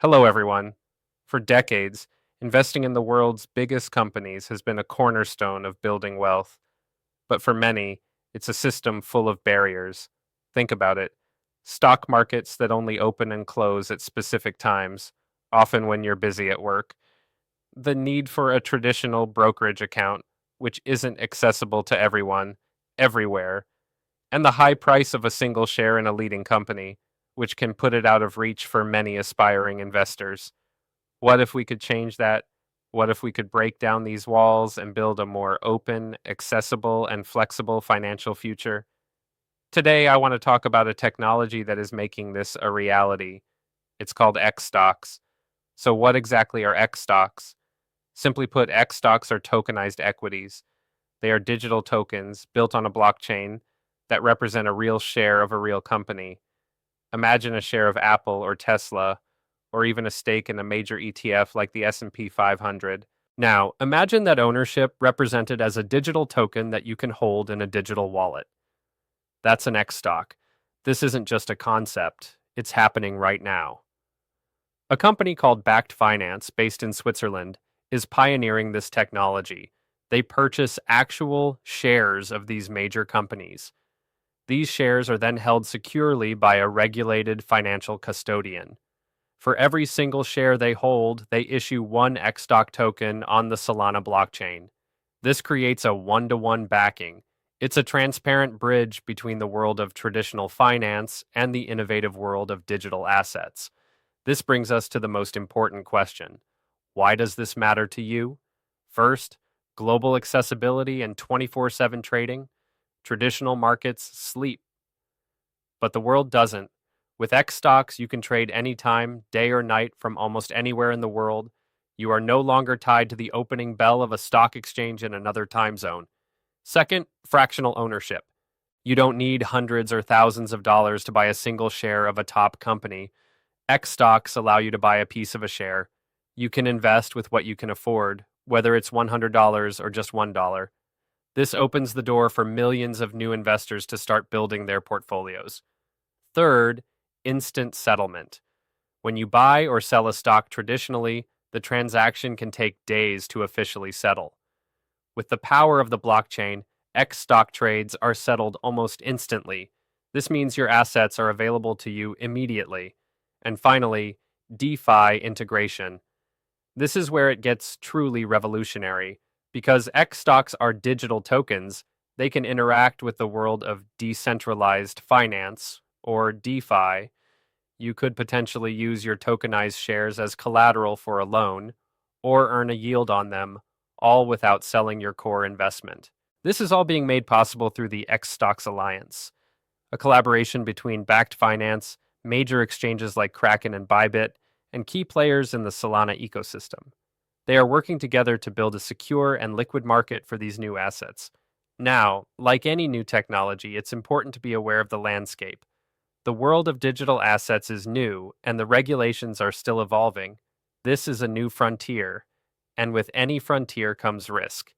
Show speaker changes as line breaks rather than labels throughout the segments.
Hello, everyone. For decades, investing in the world's biggest companies has been a cornerstone of building wealth. But for many, it's a system full of barriers. Think about it: stock markets that only open and close at specific times, often when you're busy at work, the need for a traditional brokerage account, which isn't accessible to everyone, everywhere, and the high price of a single share in a leading company, which can put it out of reach for many aspiring investors. What if we could change that? What if we could break down these walls and build a more open, accessible, and flexible financial future? Today, I want to talk about a technology that is making this a reality. It's called X stocks. So, what exactly are X stocks? Simply put, X stocks are tokenized equities. They are digital tokens built on a blockchain that represent a real share of a real company. Imagine a share of Apple or Tesla, or even a stake in a major ETF like the S&P 500. Now, imagine that ownership represented as a digital token that you can hold in a digital wallet. That's an X stock. This isn't just a concept, it's happening right now. A company called Backed Finance, based in Switzerland, is pioneering this technology. They purchase actual shares of these major companies. These shares are then held securely by a regulated financial custodian. For every single share they hold, they issue one XStock token on the Solana blockchain. This creates a one-to-one backing. It's a transparent bridge between the world of traditional finance and the innovative world of digital assets. This brings us to the most important question. Why does this matter to you? First, global accessibility and 24/7 trading. Traditional markets sleep, but the world doesn't. With X stocks, you can trade anytime, day or night, from almost anywhere in the world. You are no longer tied to the opening bell of a stock exchange in another time zone. Second, fractional ownership. You don't need hundreds or thousands of dollars to buy a single share of a top company. X stocks allow you to buy a piece of a share. You can invest with what you can afford, whether it's $100 or just $1. This opens the door for millions of new investors to start building their portfolios. Third, instant settlement. When you buy or sell a stock traditionally, the transaction can take days to officially settle. With the power of the blockchain, X stock trades are settled almost instantly. This means your assets are available to you immediately. And finally, DeFi integration. This is where it gets truly revolutionary. Because X stocks are digital tokens, they can interact with the world of decentralized finance, or DeFi. You could potentially use your tokenized shares as collateral for a loan, or earn a yield on them, all without selling your core investment. This is all being made possible through the X Stocks Alliance, a collaboration between Backed Finance, major exchanges like Kraken and Bybit, and key players in the Solana ecosystem. They are working together to build a secure and liquid market for these new assets. Now, like any new technology, it's important to be aware of the landscape. The world of digital assets is new, and the regulations are still evolving. This is a new frontier, and with any frontier comes risk.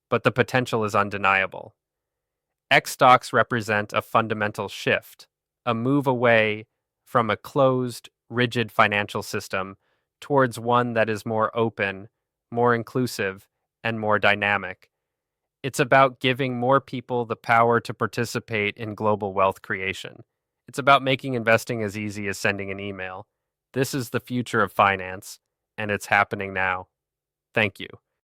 But the potential is undeniable. X stocks represent a fundamental shift, a move away from a closed, rigid financial system towards one that is more open, more inclusive, and more dynamic. It's about giving more people the power to participate in global wealth creation. It's about making investing as easy as sending an email. This is the future of finance, and it's happening now. Thank you.